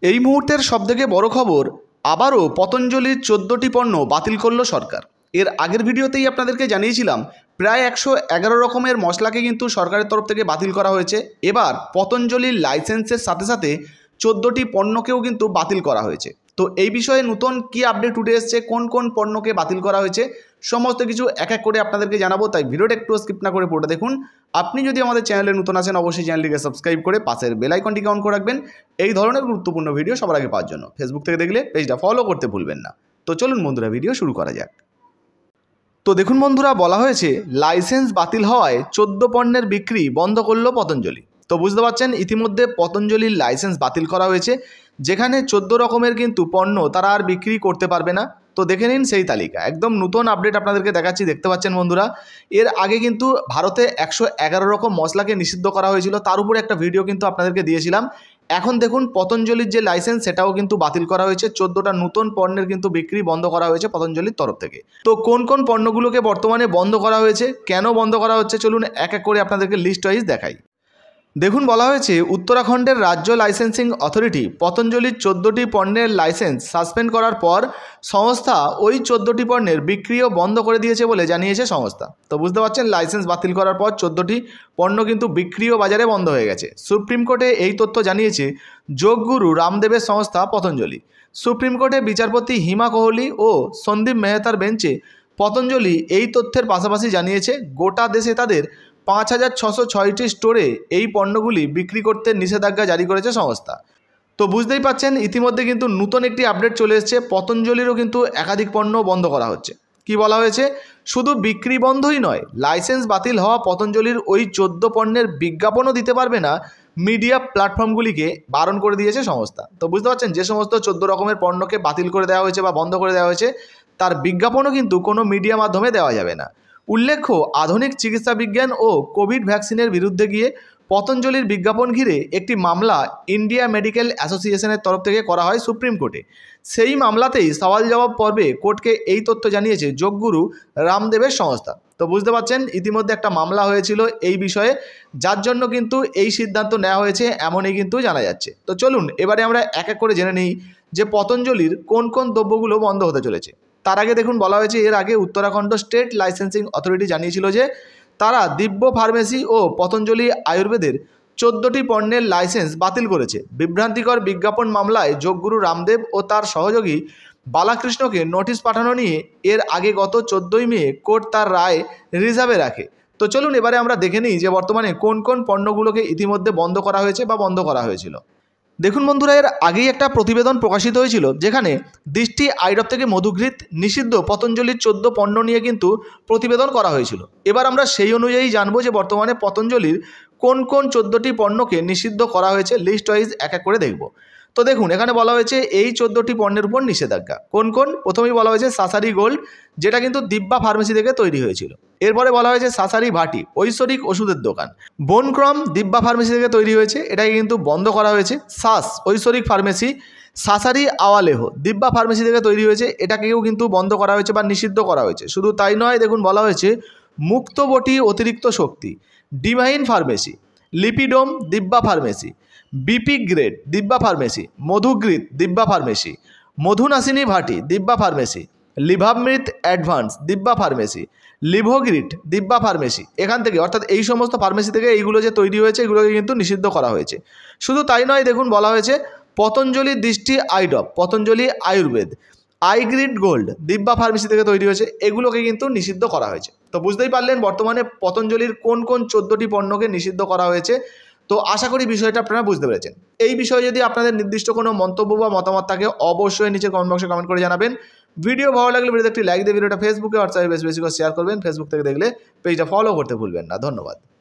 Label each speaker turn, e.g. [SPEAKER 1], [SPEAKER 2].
[SPEAKER 1] এই মুহূর্তের সবথেকে বড় খবর, আবারও পতঞ্জলির 14টি পণ্য বাতিল করল সরকার। এর আগের ভিডিওতেই আপনাদেরকে জানিয়েছিলাম প্রায় 111 রকমের মশলাকে কিন্তু সরকারের তরফ থেকে বাতিল করা হয়েছে। এবার পতঞ্জলির লাইসেন্সের সাথে সাথে 14টি পণ্যকেও কিন্তু বাতিল করা হয়েছে। তো এই বিষয়ে নতুন কি আপডেট উঠে এসছে, কোন কোন পণ্যকে বাতিল করা হয়েছে, সমস্ত কিছু এক এক করে আপনাদেরকে জানাবো। তাই ভিডিওটা একটু স্কিপ না করে পুরোটা দেখুন। আপনি যদি আমাদের চ্যানেলে নতুন আছেন অবশ্যই চ্যানেলটিকে সাবস্ক্রাইব করে পাশের বেল আইকনটিকে অন করে রাখবেন এই ধরনের গুরুত্বপূর্ণ ভিডিও সবার আগে পাওয়ার জন্য। ফেসবুক থেকে দেখলে পেজটা ফলো করতে ভুলবেন না। তো চলুন বন্ধুরা, ভিডিও শুরু করা যাক। তো দেখুন বন্ধুরা, বলা হয়েছে লাইসেন্স বাতিল হওয়ায় 14 পণ্যের বিক্রি বন্ধ করলো পতঞ্জলি। তো বুঝতে পারছেন ইতিমধ্যে পতঞ্জলির লাইসেন্স বাতিল করা হয়েছে, যেখানে 14 রকমের কিন্তু পণ্য তারা আর বিক্রি করতে পারবে না। তো দেখে নিন সেই তালিকা, একদম নতুন আপডেট আপনাদেরকে দেখাচ্ছি। দেখতে পাচ্ছেন বন্ধুরা, এর আগে কিন্তু ভারতে 111 রকম মশলাকে নিষিদ্ধ করা হয়েছিল, তার উপরে একটা ভিডিও কিন্তু আপনাদেরকে দিয়েছিলাম। এখন দেখুন পতঞ্জলির যে লাইসেন্স সেটাও কিন্তু বাতিল করা হয়েছে। 14টা নতুন পণ্যের কিন্তু বিক্রি বন্ধ করা হয়েছে পতঞ্জলির তরফ থেকে। তো কোন কোন পণ্যগুলোকে বর্তমানে বন্ধ করা হয়েছে, কেন বন্ধ করা হচ্ছে, চলুন এক এক করে আপনাদেরকে লিস্ট ওয়াইজ দেখাই। দেখুন বলা হয়েছে উত্তরাখণ্ডের রাজ্য লাইসেন্সিং অথরিটি পতঞ্জলির 14টি পণ্যের লাইসেন্স সাসপেন্ড করার পর সংস্থা ওই 14টি পণ্যের বিক্রিও বন্ধ করে দিয়েছে বলে জানিয়েছে সংস্থা। তো বুঝতে পারছেন লাইসেন্স বাতিল করার পর 14টি পণ্য কিন্তু বিক্রিও বাজারে বন্ধ হয়ে গেছে। সুপ্রিম কোর্টে এই তথ্য জানিয়েছে যোগগুরু রামদেবের সংস্থা পতঞ্জলি। সুপ্রিম কোর্টে বিচারপতি হিমা কোহলি ও সন্দীপ মেহতার বেঞ্চে পতঞ্জলি এই তথ্যের পাশাপাশি জানিয়েছে গোটা দেশে তাদের 5606টি স্টোরে এই পণ্যগুলি বিক্রি করতে নিষেধাজ্ঞা জারি করেছে সংস্থা। তো বুঝতেই পাচ্ছেন ইতিমধ্যে কিন্তু নতুন একটি আপডেট চলে এসেছে, পতঞ্জলিরও কিন্তু একাধিক পণ্য বন্ধ করা হচ্ছে। কি বলা হয়েছে, শুধু বিক্রি বন্ধই নয়, লাইসেন্স বাতিল হওয়া পতঞ্জলির ওই 14 পণ্যের বিজ্ঞাপনও দিতে পারবে না মিডিয়া প্ল্যাটফর্মগুলিকে, বারণ করে দিয়েছে সংস্থা। তো বুঝতে পারছেন যে সমস্ত 14 রকমের পণ্যকে বাতিল করে দেওয়া হয়েছে বা বন্ধ করে দেওয়া হয়েছে তার বিজ্ঞাপনও কিন্তু কোনো মিডিয়া মাধ্যমে দেওয়া যাবে না। উল্লেখ্য, আধুনিক চিকিৎসা বিজ্ঞান ও কোভিড ভ্যাকসিনের বিরুদ্ধে গিয়ে পতঞ্জলির বিজ্ঞাপন ঘিরে একটি মামলা ইন্ডিয়া মেডিকেল অ্যাসোসিয়েশনের তরফ থেকে করা হয় সুপ্রিম কোর্টে। সেই মামলাতেই সওয়াল জবাব পর্বে কোর্টকে এই তথ্য জানিয়েছে যোগগুরু রামদেবের সংস্থা। তো বুঝতে পারছেন ইতিমধ্যে একটা মামলা হয়েছিল এই বিষয়ে, যার জন্য কিন্তু এই সিদ্ধান্ত নেওয়া হয়েছে এমনই কিন্তু জানা যাচ্ছে। তো চলুন এবারে আমরা এক এক করে জেনে নিই যে পতঞ্জলির কোন কোন দ্রব্যগুলো বন্ধ হতে চলেছে। তার আগে দেখুন বলা হয়েছে এর আগে উত্তরাখণ্ড স্টেট লাইসেন্সিং অথরিটি জানিয়েছিল যে তারা দিব্য ফার্মেসি ও পতঞ্জলি আয়ুর্বেদের 14টি পণ্যের লাইসেন্স বাতিল করেছে। বিভ্রান্তিকর বিজ্ঞাপন মামলায় যোগগুরু রামদেব ও তার সহযোগী বালাকৃষ্ণকে নোটিশ পাঠানো নিয়ে এর আগে গত 14ই মে কোর্ট তার রায় রিজার্ভে রাখে। তো চলুন এবারে আমরা দেখে নিই যে বর্তমানে কোন কোন পণ্যগুলোকে ইতিমধ্যে বন্ধ করা হয়েছে বা বন্ধ করা হয়েছিল। দেখুন বন্ধুরা, এর আগেই একটা প্রতিবেদন প্রকাশিত হয়েছিল যেখানে দৃষ্টি আইডপ থেকে মধুঘৃত নিষিদ্ধ পতঞ্জলির 14 পণ্য নিয়ে কিন্তু প্রতিবেদন করা হয়েছিল। এবার আমরা সেই অনুযায়ী জানবো যে বর্তমানে পতঞ্জলির কোন কোন 14টি পণ্যকে নিষিদ্ধ করা হয়েছে, লিস্ট ওয়াইজ এক এক করে দেখব। তো দেখুন এখানে বলা হয়েছে এই 14টি পণ্যের উপর নিষেধাজ্ঞা কোন কোন। প্রথমেই বলা হয়েছে সাসারি গোল্ড, যেটা কিন্তু দিব্যা ফার্মেসি থেকে তৈরি হয়েছিল। এরপরে বলা হয়েছে সাসারি ভাটি, ঐশ্বরিক ওষুধের দোকান। বনক্রম দিব্যা ফার্মেসি থেকে তৈরি হয়েছে, এটাকে কিন্তু বন্ধ করা হয়েছে। সাস ঐশ্বরিক ফার্মেসি, সাসারি আওয়ালেহ দিব্যা ফার্মেসি থেকে তৈরি হয়েছে, এটাকেও কিন্তু বন্ধ করা হয়েছে বা নিষিদ্ধ করা হয়েছে। শুধু তাই নয়, দেখুন বলা হয়েছে মুক্তবটি অতিরিক্ত শক্তি, divine pharmacy, Lipidom Divya pharmacy, BP grit Divya pharmacy, Madhugrit Divya pharmacy, Madhunashini vati Divya pharmacy, Livamrit advance Divya pharmacy, Livogrit Divya pharmacy. এখান থেকে অর্থাৎ এই সমস্ত ফার্মেসি থেকে এইগুলো যে তৈরি হয়েছে এগুলোকে কিন্তু নিষিদ্ধ করা হয়েছে। শুধু তাই নয়, দেখুন বলা হয়েছে পতঞ্জলি দৃষ্টি আইডপ, পতঞ্জলি আয়ুর্বেদ, আইগ্রিড গোল্ড দিব্যা ফার্মেসি থেকে তৈরি হয়েছে, এগুলোকে কিন্তু নিষিদ্ধ করা হয়েছে। তো বুঝতেই পারলেন বর্তমানে পতঞ্জলির কোন কোন 14টি পণ্যকে নিষিদ্ধ করা হয়েছে। তো আশা করি বিষয়টা আপনারা বুঝতে পেরেছেন। এই বিষয়ে যদি আপনাদের নির্দিষ্ট কোনো মন্তব্য বা মতামত থাকে অবশ্যই নিচে কমেন্ট বক্সে কমেন্ট করে জানাবেন। ভিডিও ভালো লাগলে ভিডিওতে একটি লাইক দিয়ে ভিডিওটা ফেসবুকে হোয়াটসঅ্যাপে বেশি বেশি করে শেয়ার করবেন। ফেসবুক থেকে দেখলে পেজটা ফলো করতে ভুলবেন না। ধন্যবাদ।